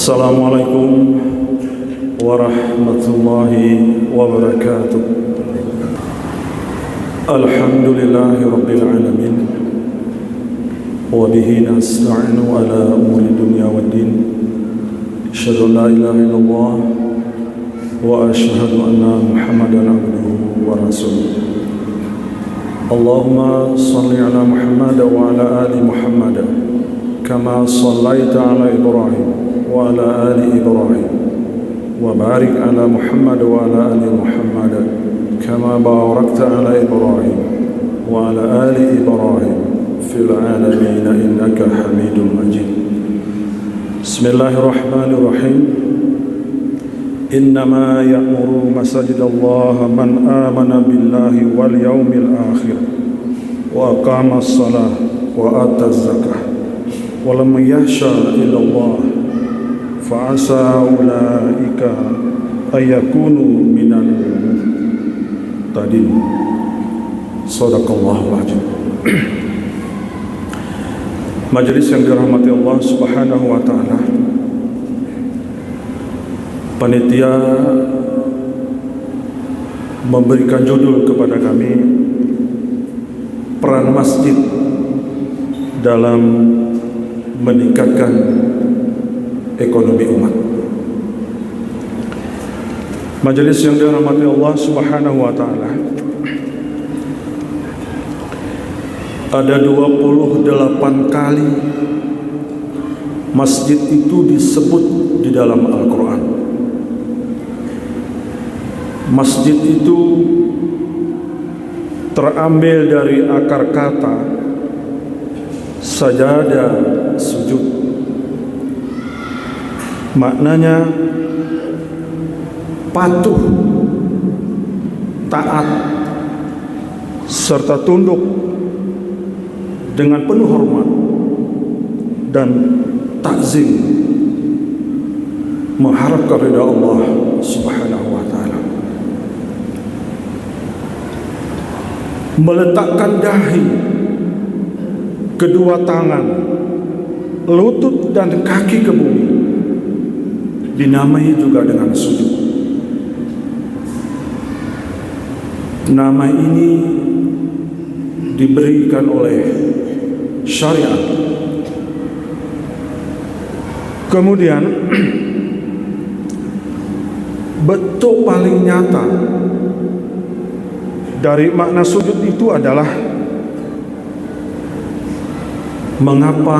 Assalamualaikum warahmatullahi wabarakatuh. Alhamdulillahi rabbil alamin. Wa bihi nasta'inu ala umuri dunya waddin. Asyhadu an la ilaha illallah wa asyhadu anna Muhammadan abduhu wa rasuluh. Allahumma salli ala Muhammad wa ala ali Muhammad kama sallaita ala Ibrahim wa ala ali Ibrahim wa barik ala Muhammad wa ala ali Muhammad kama barakta ala Ibrahim wa ala ali Ibrahim fil alamin innaka Hamidum Majid. Bismillahirrahmanirrahim. Innama ya'muru masajidallah man amana billahi wal yawmil akhir wa aqama as-salah wa ata az-zakah wa lam yakhsha illa Allah fa'asa ulaika ayakunu minal muhtadin. Shadaqallahul azim. Majelis yang dirahmati Allah Subhanahu wa taala, panitia memberikan judul kepada kami peran masjid dalam meningkatkan ekonomi umat. Majelis yang dirahmati Allah Subhanahu wa taala, ada 28 kali masjid itu disebut di dalam Al-Quran. Masjid itu terambil dari akar kata sajadah sujud. Maknanya patuh, taat, serta tunduk dengan penuh hormat dan takzim, mengharapkan ridha Allah Subhanahu wa taala. Meletakkan dahi, kedua tangan, lutut dan kaki ke bumi dinamai juga dengan sujud. Nama ini diberikan oleh syariat. Kemudian bentuk paling nyata dari makna sujud itu adalah mengapa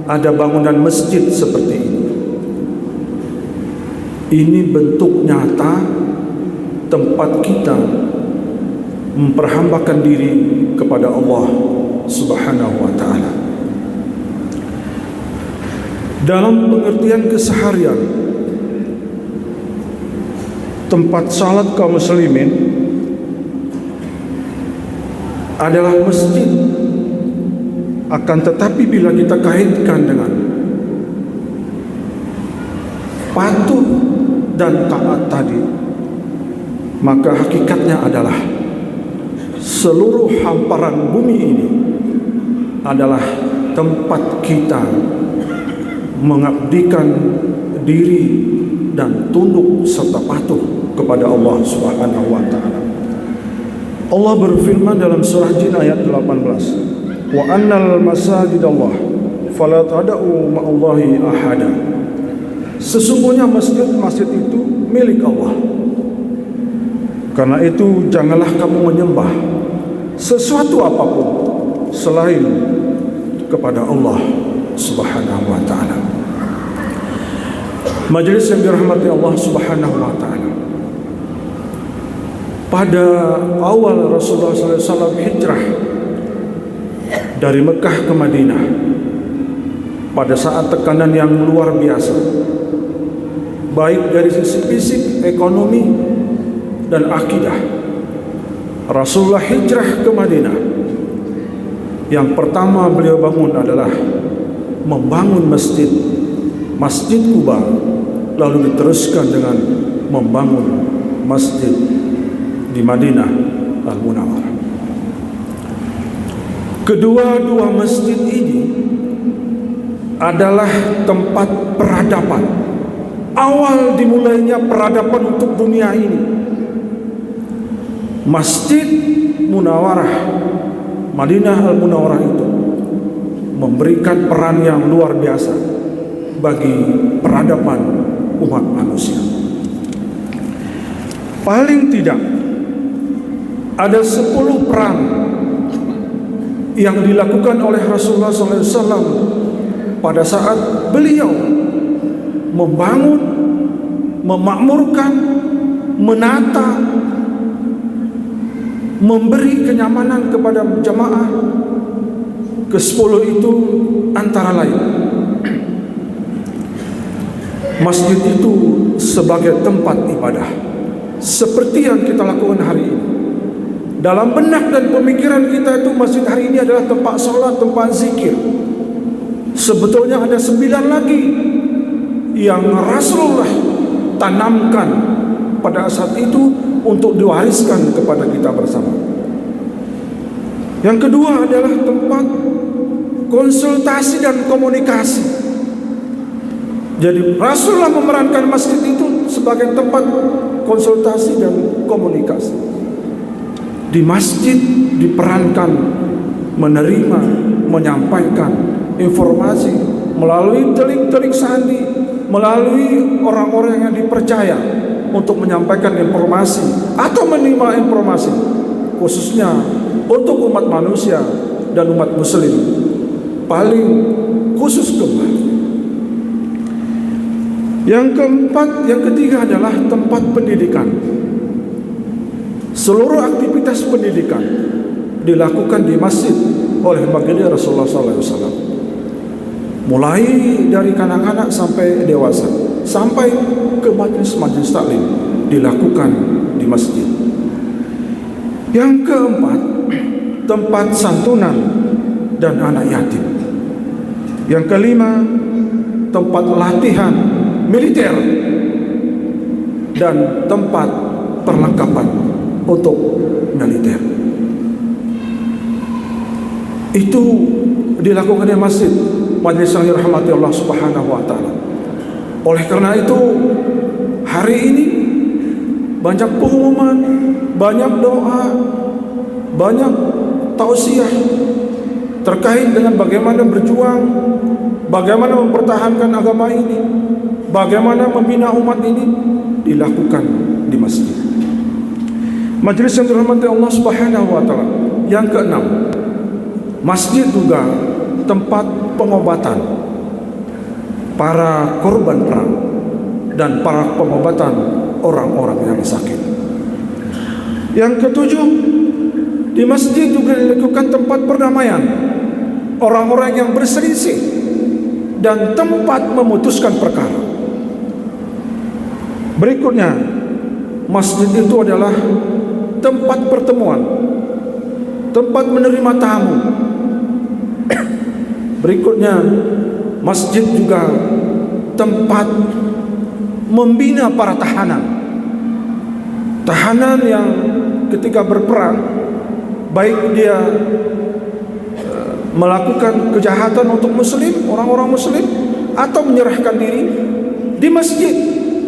ada bangunan masjid seperti ini. Ini bentuk nyata tempat kita memperhambakan diri kepada Allah Subhanahu wa taala. Dalam pengertian keseharian, tempat salat kaum muslimin adalah masjid. Akan tetapi bila kita kaitkan dengan patuh dan taat tadi, maka hakikatnya adalah seluruh hamparan bumi ini adalah tempat kita mengabdikan diri dan tunduk serta patuh kepada Allah Subhanahu wa taala. Allah berfirman dalam surah Jin ayat 18, "Wa annal masajidallah fala tad'u ma'allahi ahada." Sesungguhnya masjid-masjid itu milik Allah. Karena itu janganlah kamu menyembah sesuatu apapun selain kepada Allah Subhanahu wa taala. Majelis yang dirahmati Allah Subhanahu wa taala, pada awal Rasulullah SAW hijrah dari Mekah ke Madinah, pada saat tekanan yang luar biasa, baik dari sisi fisik, ekonomi, dan akidah, Rasulullah hijrah ke Madinah. Yang pertama beliau bangun adalah membangun masjid Quba, lalu diteruskan dengan membangun masjid di Madinah Al-Munawwarah. Kedua-dua masjid ini adalah tempat peradaban. Awal dimulainya peradaban untuk dunia ini. Masjid Munawarah, Madinah Al-Munawarah itu memberikan peran yang luar biasa bagi peradaban umat manusia. Paling tidak ada 10 peran yang dilakukan oleh Rasulullah SAW pada saat beliau membangun, memakmurkan, menata, memberi kenyamanan kepada jamaah. Ke-10 itu antara lain, masjid itu sebagai tempat ibadah, seperti yang kita lakukan hari ini. Dalam benak dan pemikiran kita itu masjid hari ini adalah tempat sholat, tempat zikir. Sebetulnya ada 9 lagi yang Rasulullah tanamkan pada saat itu untuk diwariskan kepada kita bersama. Yang kedua adalah tempat konsultasi dan komunikasi. Jadi Rasulullah memerankan masjid itu sebagai tempat konsultasi dan komunikasi. Di masjid diperankan menerima, menyampaikan informasi melalui telik-telik sandi, melalui orang-orang yang dipercaya untuk menyampaikan informasi atau menerima informasi, khususnya untuk umat manusia dan umat muslim paling khusus kembali. Yang keempat, yang ketiga adalah tempat pendidikan. Seluruh aktivitas pendidikan dilakukan di masjid oleh baginda Rasulullah SAW. Mulai dari kanak-kanak sampai dewasa, sampai ke majelis-majelis taklim dilakukan di masjid. Yang keempat, tempat santunan dan anak yatim. Yang kelima, tempat latihan militer dan tempat perlengkapan untuk militer. Itu dilakukan di masjid, majelis yang dirahmati Allah Subhanahu wa taala. Oleh karena itu, hari ini banyak pengumuman, banyak doa, banyak tausiah terkait dengan bagaimana berjuang, bagaimana mempertahankan agama ini, bagaimana membina umat ini, dilakukan di masjid. Majelis yang dirahmati Allah Subhanahu wa taala. Yang keenam, masjid juga tempat pengobatan para korban perang dan para pengobatan orang-orang yang sakit. Yang ketujuh, di masjid juga dilakukan tempat perdamaian orang-orang yang berselisih dan tempat memutuskan perkara. Berikutnya, masjid itu adalah tempat pertemuan, tempat menerima tamu. Berikutnya, masjid juga tempat membina para tahanan. Tahanan yang ketika berperang, baik dia melakukan kejahatan untuk muslim, orang-orang muslim, atau menyerahkan diri, di masjid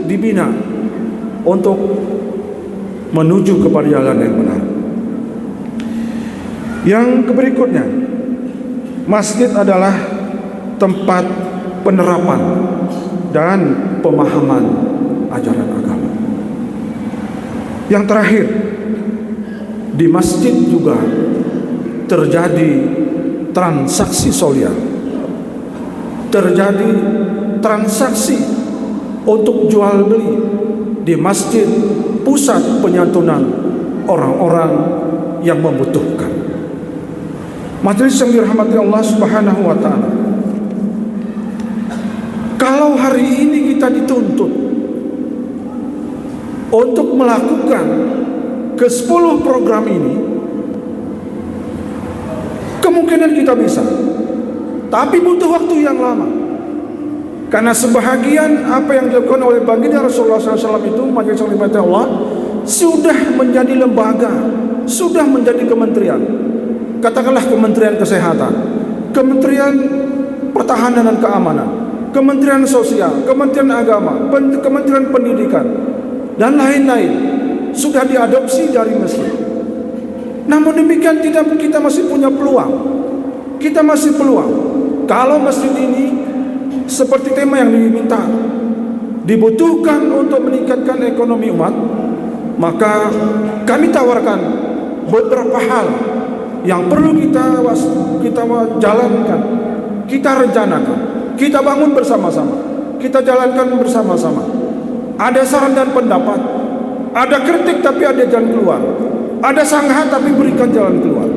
dibina untuk menuju kepada jalan yang benar. Yang berikutnya, masjid adalah tempat penerapan dan pemahaman ajaran agama. Yang terakhir, di masjid juga terjadi transaksi sosial, terjadi transaksi untuk jual beli. Di masjid pusat penyantunan orang-orang yang membutuhkan. Majelis yang dirahmati Allah Subhanahu wa taala, kalau hari ini kita dituntut untuk melakukan ke-10 program ini, kemungkinan kita bisa, tapi butuh waktu yang lama. Karena sebahagian apa yang dilakukan oleh baginda Rasulullah SAW itu, majelis yang dirahmati Allah, sudah menjadi lembaga, sudah menjadi kementerian. Katakanlah Kementerian Kesehatan, Kementerian Pertahanan dan Keamanan, Kementerian Sosial, Kementerian Agama, Kementerian Pendidikan, dan lain-lain sudah diadopsi dari Mesir. Namun demikian kita masih punya peluang. Kita masih peluang. Kalau masjid ini seperti tema yang diminta, dibutuhkan untuk meningkatkan ekonomi umat, maka kami tawarkan beberapa hal yang perlu kita jalankan, kita rencanakan, kita bangun bersama-sama, kita jalankan bersama-sama. Ada saran dan pendapat, ada kritik tapi ada jalan keluar, ada sanggahan tapi berikan jalan keluar.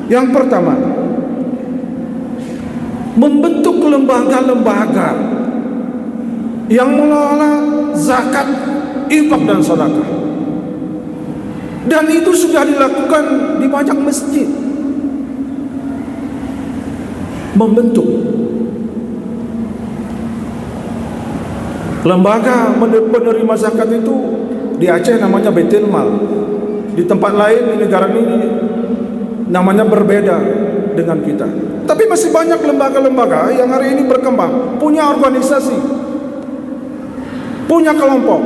Yang pertama, membentuk lembaga-lembaga yang mengelola zakat, infak dan sedekah. Dan itu sudah dilakukan di banyak masjid. Membentuk lembaga penerima zakat itu di Aceh namanya Baitul Mal. Di tempat lain di negara ini namanya berbeda dengan kita. Tapi masih banyak lembaga-lembaga yang hari ini berkembang, punya organisasi, punya kelompok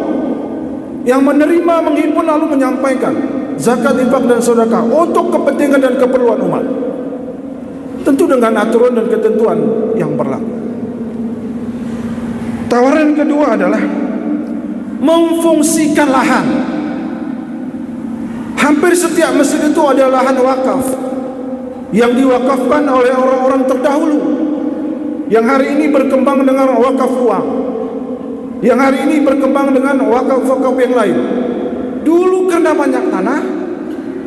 yang menerima, menghimpun lalu menyampaikan zakat, infak dan sedekah untuk kepentingan dan keperluan umat. Tentu dengan aturan dan ketentuan yang berlaku. Tawaran kedua adalah memfungsikan lahan. Hampir setiap masjid itu ada lahan wakaf yang diwakafkan oleh orang-orang terdahulu, yang hari ini berkembang dengan wakaf uang, yang hari ini berkembang dengan wakaf-wakaf yang lain. Dulu karena banyak tanah,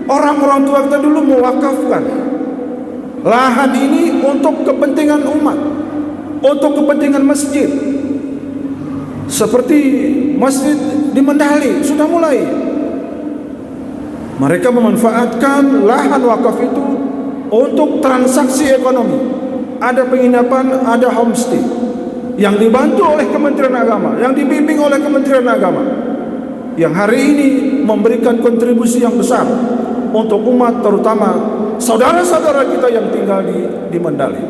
orang-orang tua kita dulu mewakafkan lahan ini untuk kepentingan umat, untuk kepentingan masjid. Seperti masjid di Mendali sudah mulai. Mereka memanfaatkan lahan wakaf itu untuk transaksi ekonomi. Ada penginapan, ada homestay yang dibantu oleh Kementerian Agama, yang dibimbing oleh Kementerian Agama, yang hari ini memberikan kontribusi yang besar untuk umat, terutama saudara-saudara kita yang tinggal di Mendali.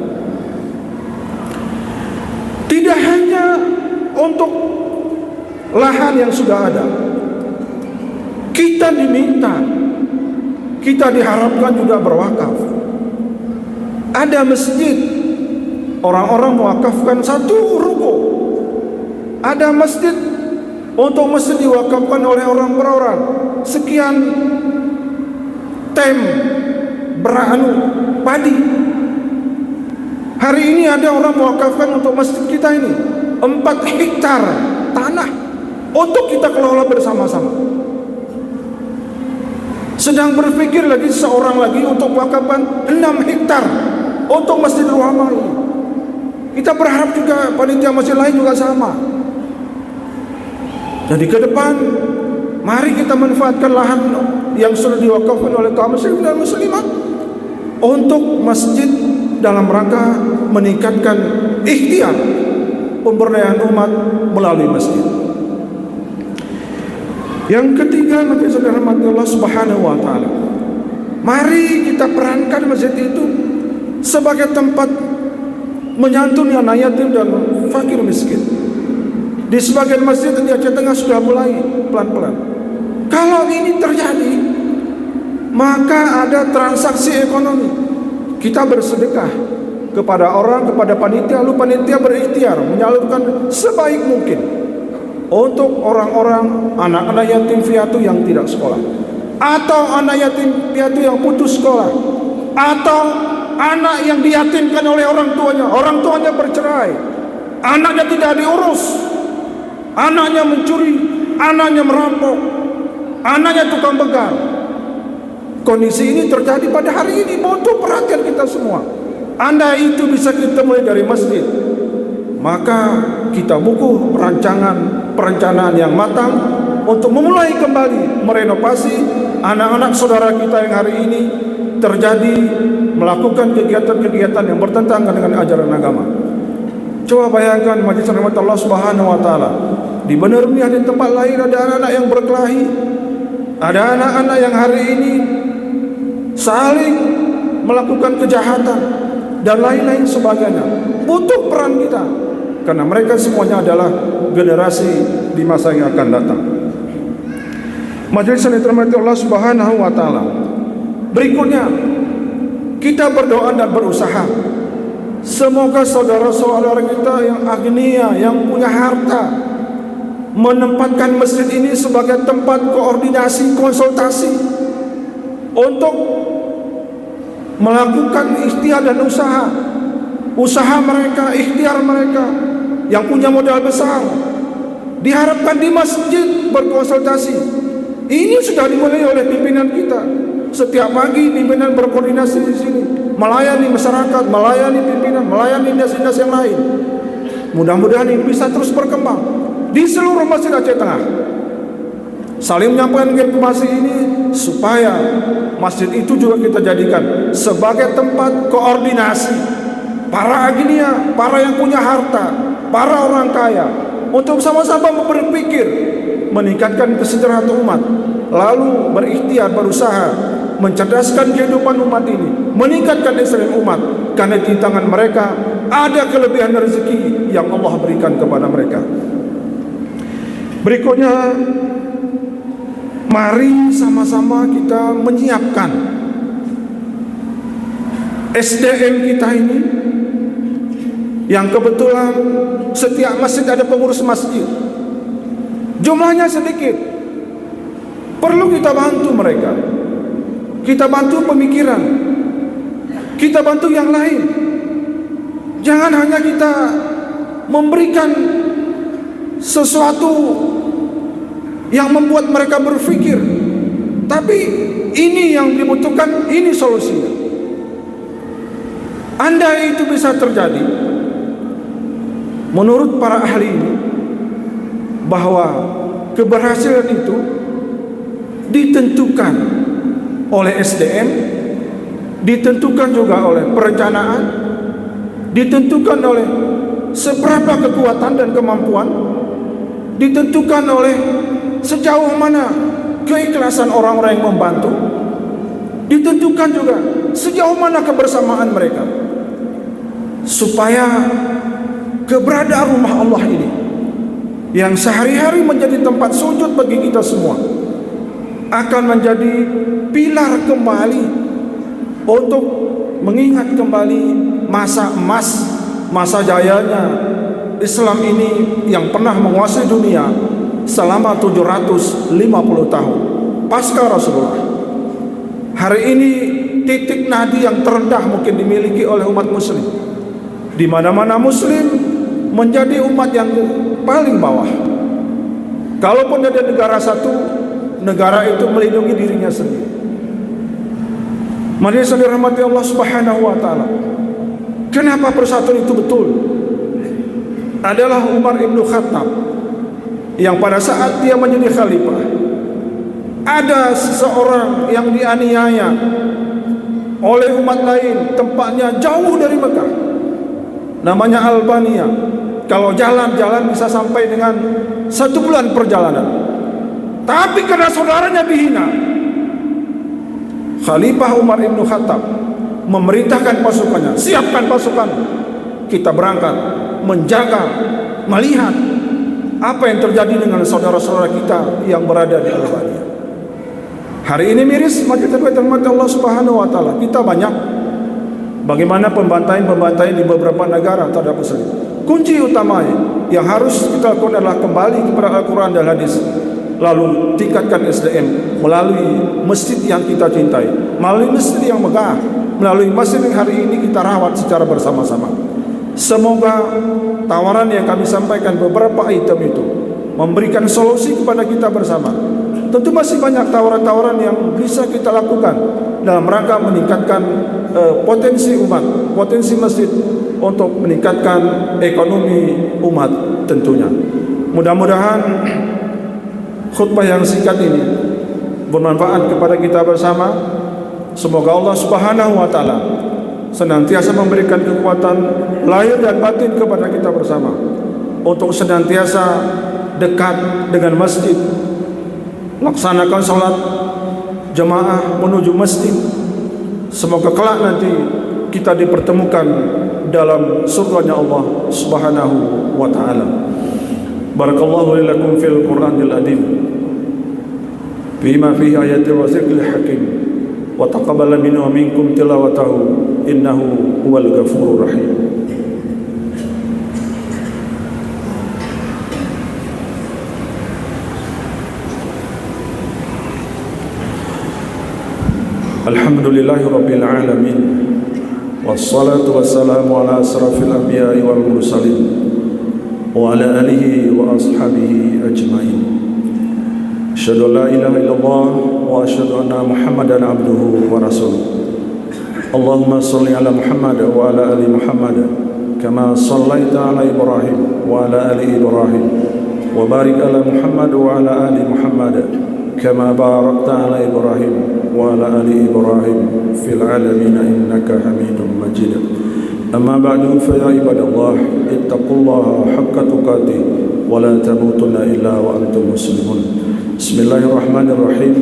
Tidak hanya untuk lahan yang sudah ada, kita diminta, kita diharapkan juga berwakaf. Ada masjid, orang-orang mewakafkan satu ruko. Ada masjid, untuk masjid diwakafkan oleh orang per orang sekian tem padi. Hari ini ada orang mewakafkan untuk masjid kita ini 4 hektar tanah untuk kita kelola bersama-sama. Sedang berpikir lagi seorang lagi untuk wakafkan 6 hektar untuk Masjid Ruhama ini. Kita berharap juga panitia masjid lain juga sama. Jadi ke depan mari kita manfaatkan lahan yang sudah diwakafkan oleh kaum muslimin dan muslimat untuk masjid dalam rangka meningkatkan ikhtiar pemberdayaan umat melalui masjid. Yang ketiga, nanti saudara rahmati Allah Subhanahu wa taala, mari kita perankan masjid itu sebagai tempat menyantuni anak yatim dan fakir miskin. Di sebagian masjid di Aceh Tengah sudah mulai pelan-pelan. Kalau ini terjadi, maka ada transaksi ekonomi. Kita bersedekah kepada orang, kepada panitia, lalu panitia berikhtiar menyalurkan sebaik mungkin untuk orang-orang anak-anak yatim piatu yang tidak sekolah, atau anak yatim piatu yang putus sekolah, atau anak yang diyatimkan oleh orang tuanya bercerai, anaknya tidak diurus, anaknya mencuri, anaknya merampok, anaknya tukang begal. Kondisi ini terjadi pada hari ini, butuh perhatian kita semua. Anda itu bisa kita mulai dari masjid, maka kita butuh perencanaan yang matang untuk memulai kembali merenovasi anak-anak saudara kita yang hari ini terjadi melakukan kegiatan-kegiatan yang bertentangan dengan ajaran agama. Coba bayangkan majelis rahmat Allah Subhanahu wa taala, di Bener Meriah di tempat lain ada anak-anak yang berkelahi, ada anak-anak yang hari ini saling melakukan kejahatan, dan lain-lain sebagainya. Butuh peran kita, karena mereka semuanya adalah generasi di masa yang akan datang. Majelis yang dirahmati Allah Subhanahu wa taala. Berikutnya, kita berdoa dan berusaha semoga saudara-saudara kita yang agnia, yang punya harta, menempatkan masjid ini sebagai tempat koordinasi, konsultasi untuk melakukan ikhtiar dan usaha mereka, ikhtiar mereka yang punya modal besar. Diharapkan di masjid berkonsultasi. Ini sudah dimulai oleh pimpinan kita. Setiap pagi pimpinan berkoordinasi di sini, melayani masyarakat, melayani pimpinan, melayani dinas-dinas yang lain. Mudah-mudahan ini bisa terus berkembang di seluruh masjid Aceh Tengah. Saling menyampaikan informasi ini supaya masjid itu juga kita jadikan sebagai tempat koordinasi para agnia, para yang punya harta, para orang kaya, untuk sama-sama berpikir meningkatkan kesejahteraan umat, lalu berikhtiar, berusaha mencerdaskan kehidupan umat ini, meningkatkan SDM umat, karena di tangan mereka ada kelebihan rezeki yang Allah berikan kepada mereka. Berikutnya, mari sama-sama kita menyiapkan SDM kita ini, yang kebetulan setiap masjid ada pengurus masjid. Jumlahnya sedikit, perlu kita bantu mereka, kita bantu pemikiran, kita bantu yang lain. Jangan hanya kita memberikan sesuatu yang membuat mereka berpikir, tapi ini yang dibutuhkan, ini solusinya. Andai itu bisa terjadi, menurut para ahli ini, bahwa keberhasilan itu ditentukan oleh SDM, ditentukan juga oleh perencanaan, ditentukan oleh seberapa kekuatan dan kemampuan, ditentukan oleh sejauh mana keikhlasan orang-orang yang membantu, ditentukan juga sejauh mana kebersamaan mereka, supaya keberadaan rumah Allah ini yang sehari-hari menjadi tempat sujud bagi kita semua akan menjadi pilar kembali untuk mengingat kembali masa emas, masa jayanya Islam ini yang pernah menguasai dunia selama 750 tahun pasca Rasulullah. Hari ini titik nadi yang terendah mungkin dimiliki oleh umat muslim. Di mana-mana muslim menjadi umat yang paling bawah. Kalaupun ada negara satu, negara itu melindungi dirinya sendiri. Majelis yang dirahmati Allah Subhanahu wa taala. Kenapa persatuan itu betul? Adalah Umar Ibn Khattab yang pada saat dia menjadi khalifah, ada seseorang yang dianiaya oleh umat lain, tempatnya jauh dari Mekah, namanya Albania. Kalau jalan-jalan bisa sampai dengan 1 bulan perjalanan. Tapi karena saudaranya dihina, Khalifah Umar Ibn Khattab memerintahkan pasukannya, siapkan pasukan, kita berangkat menjaga, melihat apa yang terjadi dengan saudara-saudara kita yang berada di Albania. Hari ini miris majelis Allah Subhanahu wa taala, kita banyak bagaimana pembantaian di beberapa negara terhadap muslim. Kunci utama yang harus kita lakukan adalah kembali kepada Al-Quran dan Hadis, lalu tingkatkan SDM melalui masjid yang kita cintai, melalui masjid yang megah, melalui masjid yang hari ini kita rawat secara bersama-sama. Semoga tawaran yang kami sampaikan beberapa item itu memberikan solusi kepada kita bersama. Tentu masih banyak tawaran-tawaran yang bisa kita lakukan dalam rangka meningkatkan potensi umat, potensi masjid untuk meningkatkan ekonomi umat tentunya. Mudah-mudahan khutbah yang singkat ini bermanfaat kepada kita bersama. Semoga Allah Subhanahu wa taala senantiasa memberikan kekuatan lahir dan batin kepada kita bersama untuk senantiasa dekat dengan masjid, laksanakan salat jemaah menuju masjid. Semoga kelak nanti kita dipertemukan dalam surganya Allah Subhanahu wa taala. Barakallahu li lakum fil Qur'anil Azim bima fihi ayatil wa zikril hakim wa taqabbal minna wa minkum tilawatahu innahu huwal ghafurur rahim. Alhamdulillahi rabbil alamin wassalatu wassalamu ala asrafil anbiya'i wal mursalin wa ala alihi wa ashabihi ajma'in. Asyhadu an la ilaha illallah wa asyhadu anna Muhammadan abduhu wa rasuluh. Allahumma shalli ala Muhammad wa ala ali Muhammad kama shallaita ala Ibrahim wa ala ali Ibrahim wa barik ala Muhammad wa ala ali Muhammad kama barakta ala Ibrahim wa ala ali Ibrahim fil alamin innaka Hamidum Majid. Amma ba'du, fa ya ibadallah ittaqullaha haqqa tuqatih wa la tamutunna illa wa antum muslimun. Bismillahirrahmanirrahim.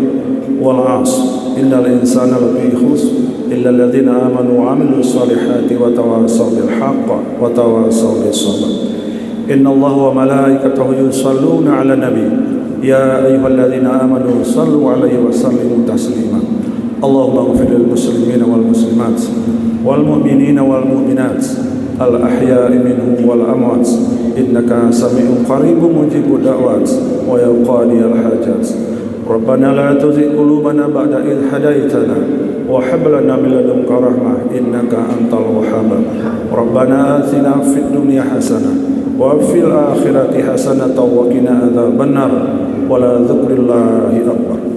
Wal 'asr innal insana lafi khusr illa alladhina amanu wa 'amilus solihati wa tawassaw bil haqq wa tawassaw bis sabr. Innallaha wa malaikatahu yusalluna 'alan nabi ya ayyuhalladzina amanu sallu 'alaihi wa sallimu taslima. Allahumma ighfir lil muslimina wal muslimat wal mu'minina wal mu'minat al ahya'i minhum wal amwat innaka sami'un qaribun mujibud da'wat wa ya qadiyal hajat. Rabbana la tuzigh qulubana ba'da idh hadaytana wa hab lana min ladunka rahmah innaka antal wahhab. Rabbana atina fid dunya hasanah wa fil akhirati hasanatan wa qina adzabannar wa la dzikrillahi akbar.